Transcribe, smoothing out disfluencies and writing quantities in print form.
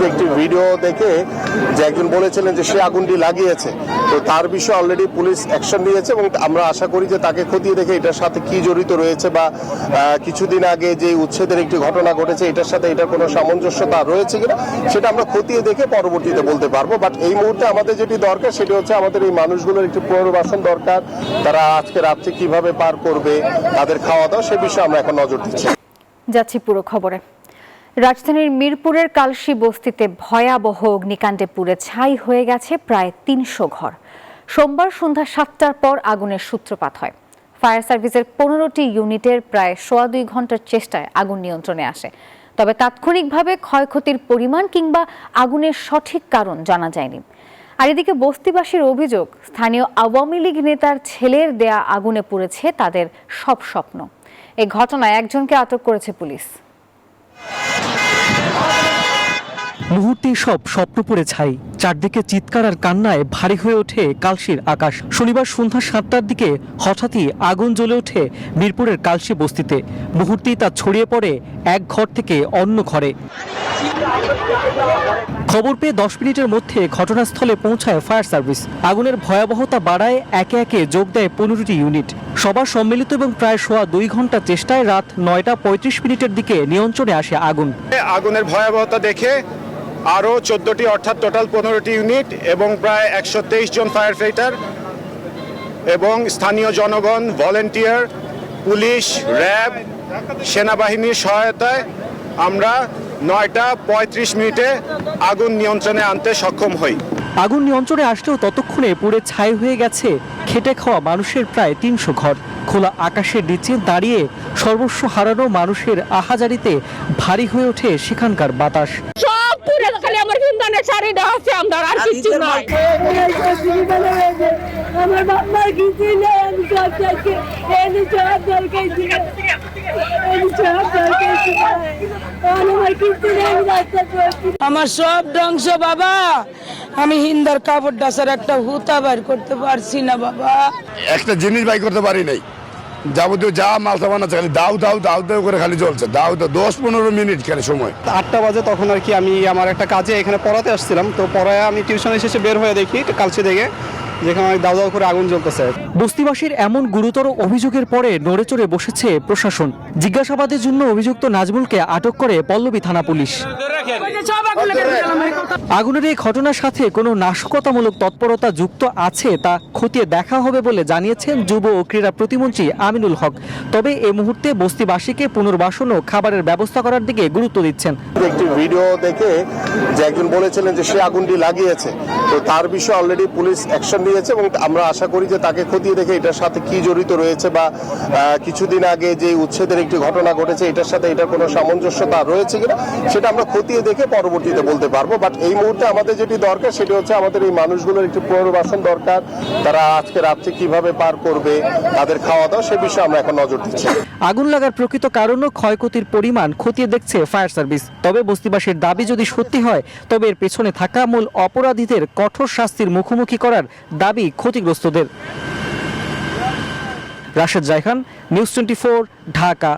একটি ভিডিও দেখে যে একজন বলেছিলেন যে সে আগুনটি লাগিয়েছে, তো তার বিষয়ে অলরেডি পুলিশ অ্যাকশন নিয়েছে এবং আমরা আশা করি যে তাকে খতিয়ে দেখে এটার সাথে কি জড়িত রয়েছে বা কিছুদিন আগে যে উচ্ছেদের একটি ঘটনা ঘটেছে এটার সাথে এটার কোনো সামঞ্জস্যতা রয়েছে কিনা সেটা আমরা খতিয়ে দেখে পরবর্তীতে বলতে পারবো। বাট এই মুহূর্তে আমাদের যেটি দরকার সেটি হচ্ছে আমাদের এই মানুষগুলোর একটি পুনর্বাসন দরকার। তারা আজকে রাত্রে কিভাবে পার করবে, তাদের খাওয়া দাওয়া, সে বিষয়ে আমরা এখন নজর দিচ্ছি। যাচ্ছি পুরো খবরে। রাজধানীর মিরপুরের কালশী বস্তিতে ভয়াবহ অগ্নিকাণ্ডে পুড়ে ছাই হয়ে গেছে প্রায় ৩০০ ঘর। সোমবার সন্ধ্যা ৭টার পর আগুনের সূত্রপাত হয়। ফায়ার সার্ভিসের ১৫টি ইউনিটের প্রায় ২.৫ ঘন্টার চেষ্টায় আগুন নিয়ন্ত্রণে আসে। তবে তাৎক্ষণিকভাবে ক্ষয়ক্ষতির পরিমাণ কিংবা আগুনের সঠিক কারণ জানা যায়নি। আর এদিকে বস্তিবাসীর অভিযোগ, স্থানীয় আওয়ামী লীগ নেতার ছেলের দেয়া আগুনে পুড়েছে তাদের সব স্বপ্ন। এই ঘটনায় একজনকে আটক করেছে পুলিশ। মুহূর্তে সব স্বপ্ন পড়ে ছাই, চারদিকে চিৎকার আর কান্নায় ভারী হয়ে ওঠে কালশীর আকাশ। শনিবার সন্ধ্যা ৭টার দিকে হঠাৎই আগুন জ্বলে ওঠে মিরপুরের কালশী বস্তিতে। মুহূর্তেই তা ছড়িয়ে পড়ে এক ঘর থেকে অন্য ঘরে। খবর পেয়ে ১০ মিনিটের মধ্যে ঘটনাস্থলে পৌঁছায় ফায়ার সার্ভিস। আগুনের ভয়াবহতা বাড়ায় একে একে যোগ দেয় ১৫টি ইউনিট। সবার সম্মিলিত এবং প্রায় ২.৫ ঘন্টা চেষ্টায় রাত ৯টা ৩৫ মিনিটের দিকে নিয়ন্ত্রণে আসে আগুন। আগুনের ভয়াবহতা দেখে আরও ১৪টি অর্থাৎ টোটাল ১৫টি ইউনিট এবং প্রায় ১২৩ জন ফায়ার ফাইটার এবং স্থানীয় জনগণ, ভলেন্টিয়ার, পুলিশ, র্যাব, সেনাবাহিনীর সহায়তায় আমরা ৯টা ৩৫ মিনিটে আগুন নিয়ন্ত্রণে আনতে সক্ষম হই। আগুন নিয়ন্ত্রণে আসলেও ততক্ষণে পুড়ে ছাই হয়ে গেছে খেটে খাওয়া মানুষের প্রায় ৩০০ ঘর। খোলা আকাশের নিচে দাঁড়িয়ে সর্বস্ব হারানো মানুষের আহাজারিতে ভারী হয়ে ওঠে সেখানকার বাতাস। আমার হিন্দানের শাড়িটা আছে, আমার আর কিছু নয়। আমার বাবার কিছু নেই, আমি সব থেকে এনে সব দরকারছি, আমার সব ধ্বংস বাবা। আমি হিন্দার কাপড় ডাসার একটা হুতা বাইর করতে পারছি না বাবা, একটা জিনিস বাই করতে পারি নাই। যাবতীয় যা মাল সামান আছে খালি দাউ দাউ দাউ দাউ করে খালি চলছে, দাউ দাউ ১০-১৫ মিনিট খালি সময়। ৮টা বাজে তখন আর কি আমি আমার একটা কাজে এখানে পড়াতে আসছিলাম, তো পড়ায় আমি টিউশনে শেষে বের হয়ে দেখি কালশী থেকে যেখানে দাউ দাউ করে আগুন জ্বলতেছে। বস্তিবাসীর এমন গুরুতর অভিযোগের পরে নড়েচড়ে বসেছে প্রশাসন। জিজ্ঞাসাবাদের জন্য অভিযুক্ত নাজমুলকে আটক করে পল্লবী থানা পুলিশ। আগুনের এই ঘটনার সাথে কোনো নাশকতামূলক তৎপরতা যুক্ত আছে তা খতিয়ে দেখা হবে বলে জানিয়েছেন যুব ও ক্রীড়া প্রতিমন্ত্রী আমিনুল হক। তবে এই মুহূর্তে বস্তিবাসীকে পুনর্বাসন ও খাবারের ব্যবস্থা করার দিকে গুরুত্ব দিচ্ছেন। একটি ভিডিও দেখে যে একজন বলেছিলেন যে সে আগুনটি লাগিয়েছে, তো তার বিষয়ে অলরেডি পুলিশ অ্যাকশন নিয়েছে এবং আমরা আশা করি যে তাকে খতিয়ে দেখে এটার সাথে কি জড়িত রয়েছে বা কিছুদিন আগে যে উচ্ছেদের একটি ঘটনা ঘটেছে এটার সাথে এটার কোনো সামঞ্জস্যতা রয়েছে কিনা সেটা আমরা খতিয়ে দেখে পরবর্তীতে বলতে পারবো। বাট এই মুহূর্তে আমাদের যেটি দরকার সেটি হচ্ছে আমাদের এই মানুষগুলোর একটি পুনর্বাসন দরকার। তারা আজকে রাত্রে কিভাবে পার করবে, তাদের খাওয়া দাওয়া, সে বিষয়ে আমরা এখন নজর দিচ্ছি। আগুন লাগার প্রকৃত কারণ ও ক্ষয়ক্ষতির পরিমাণ খতিয়ে দেখছে ফায়ার সার্ভিস। তবে বস্তিবাসীর দাবি যদি সত্যি হয় তবে এর পেছনে থাকা মূল অপরাধীদের কঠোর শাস্তির মুখোমুখি করার দাবি ক্ষতিগ্রস্তদের। রাশেদ জায়খান, নিউজ 24, ঢাকা।